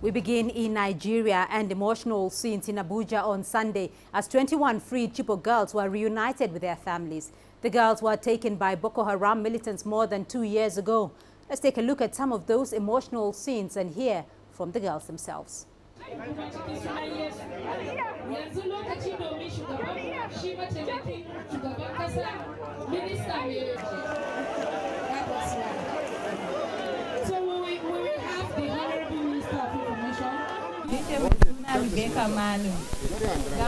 We begin in Nigeria and emotional scenes in Abuja on Sunday as 21 freed Chibok girls were reunited with their families. The girls were taken by Boko Haram militants more than 2 years ago. Let's take a look at some of those emotional scenes and hear from the girls themselves.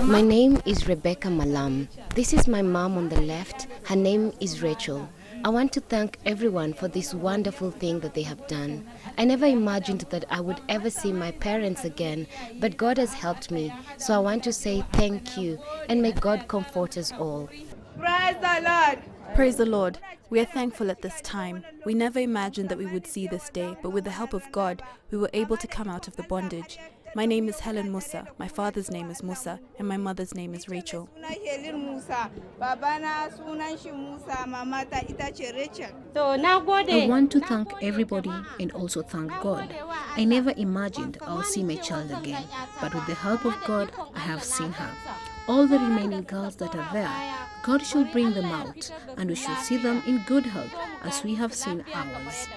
My name is Rebecca Malam. This is my mom on the left. Her name is Rachel. I want to thank everyone for this wonderful thing that they have done. I never imagined that I would ever see my parents again, but God has helped me. So I want to say thank you, and may God comfort us all. Praise the Lord. Praise the Lord. We are thankful at this time. We never imagined that we would see this day, but with the help of God, we were able to come out of the bondage. My name is Helen Musa, my father's name is Musa, and my mother's name is Rachel. I want to thank everybody and also thank God. I never imagined I'll see my child again, but with the help of God, I have seen her. All the remaining girls that are there, God shall bring them out, and we shall see them in good health as we have seen ours.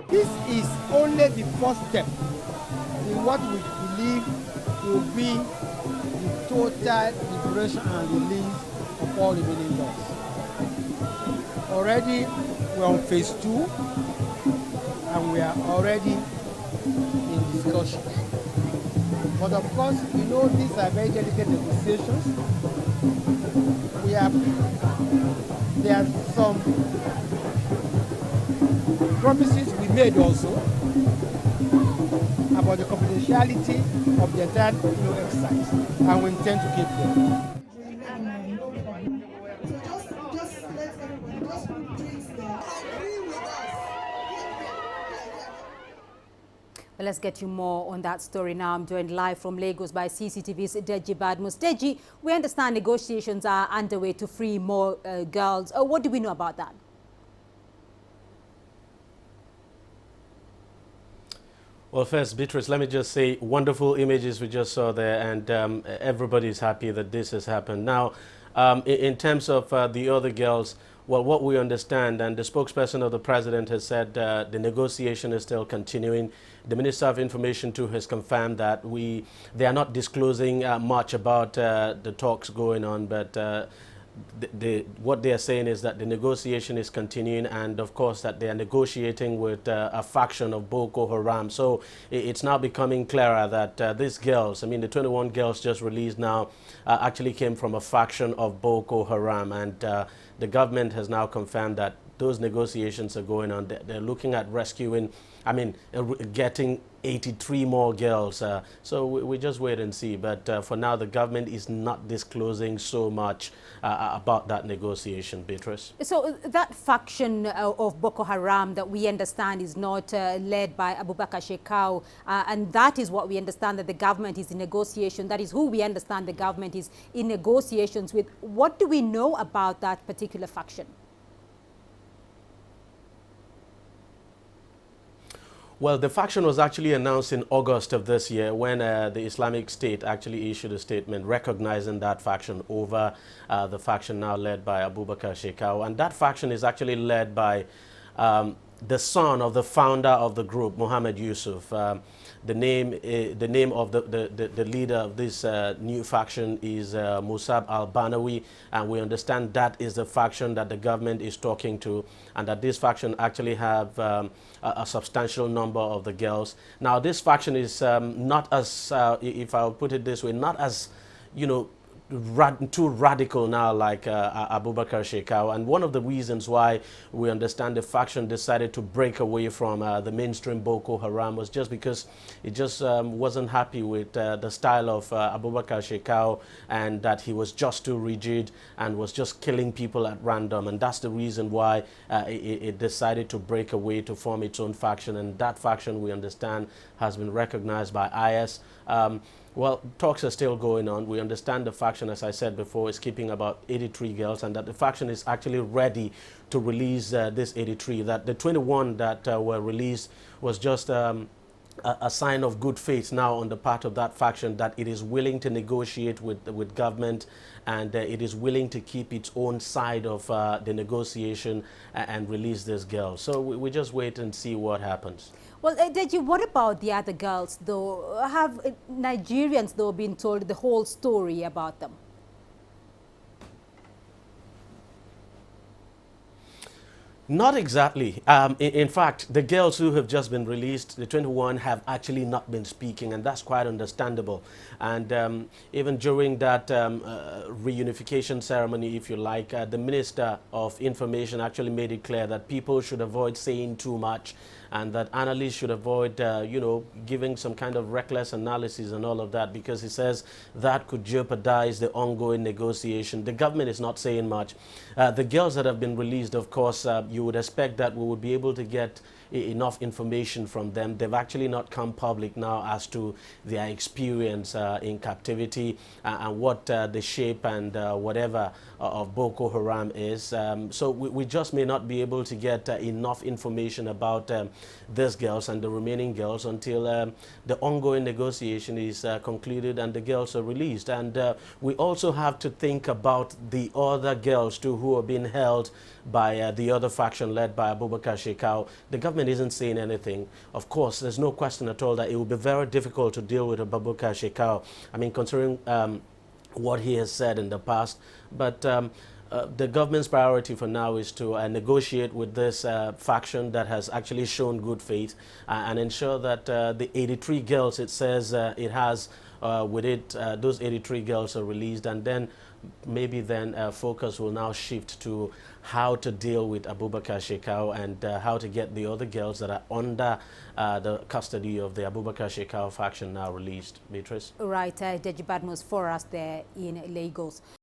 This is only the first step in what we believe will be the total liberation and release of all remaining girls. Already we're on phase 2 and we are already in discussions. But of course, you know these are very delicate negotiations. There are some promises we made also about the confidentiality of the entire exercise, and we intend to keep them. Well, let's get you more on that story now. I'm joined live from Lagos by CCTV's Deji Badmus. Deji, we understand negotiations are underway to free more girls. What do we know about that? Well, first, Beatrice, let me just say wonderful images we just saw there, and everybody's happy that this has happened. Now, in terms of the other girls, well, what we understand, and the spokesperson of the president has said the negotiation is still continuing. The Minister of Information too has confirmed that they are not disclosing much about the talks going on, but what they are saying is that the negotiation is continuing, and of course that they are negotiating with a faction of Boko Haram. So it's now becoming clearer that these girls, I mean the 21 girls just released now, actually came from a faction of Boko Haram, and the government has now confirmed that those negotiations are going on. They're looking at rescuing, I mean, getting 83 more girls. So we just wait and see. But for now, the government is not disclosing so much about that negotiation, Beatrice. So that faction of Boko Haram that we understand is not led by Abubakar Shekau, and that is what we understand that the government is in negotiation. That is who we understand the government is in negotiations with. What do we know about that particular faction? Well, the faction was actually announced in August of this year when the Islamic State actually issued a statement recognizing that faction over the faction now led by Abubakar Shekau. And that faction is actually led by the son of the founder of the group, Mohammed Yusuf. The name of the leader of this new faction is Musab al-Banawi, and we understand that is the faction that the government is talking to, and that this faction actually have a substantial number of the girls. Now, this faction is not as, if I'll put it this way, not as, too radical now like Abubakar Shekau. And one of the reasons why we understand the faction decided to break away from the mainstream Boko Haram was just because it just wasn't happy with the style of Abubakar Shekau, and that he was just too rigid and was just killing people at random. And that's the reason why it decided to break away to form its own faction. And that faction, we understand, has been recognized by IS. Well, talks are still going on. We understand the faction, as I said before, is keeping about 83 girls, and that the faction is actually ready to release this 83. That the 21 that were released was just a sign of good faith now on the part of that faction, that it is willing to negotiate with government, and it is willing to keep its own side of the negotiation and release this girl. So we just wait and see what happens. Well, Deji, what about the other girls, though? Have Nigerians, though, been told the whole story about them? Not exactly. In fact, the girls who have just been released, the 21, have actually not been speaking, and that's quite understandable. And even during that reunification ceremony, if you like, the Minister of Information actually made it clear that people should avoid saying too much, and that analysts should avoid, you know, giving some kind of reckless analysis and all of that, because he says that could jeopardize the ongoing negotiation. The government is not saying much. The girls that have been released, of course, you would expect that we would be able to get enough information from them. They've actually not come public now as to their experience in captivity and what the shape and whatever of Boko Haram is. So we just may not be able to get enough information about these girls and the remaining girls until the ongoing negotiation is concluded and the girls are released. And we also have to think about the other girls too who are being held by the other faction led by Abubakar Shekau. The government isn't saying anything. Of course, there's no question at all that it will be very difficult to deal with Abubakar Shekau. I mean, considering what he has said in the past. But the government's priority for now is to negotiate with this faction that has actually shown good faith and ensure that the 83 girls it says it has with it, those 83 girls are released, and then maybe then focus will now shift to how to deal with Abubakar Shekau and how to get the other girls that are under the custody of the Abubakar Shekau faction now released. Beatrice? Right, Deji Badmus for us there in Lagos.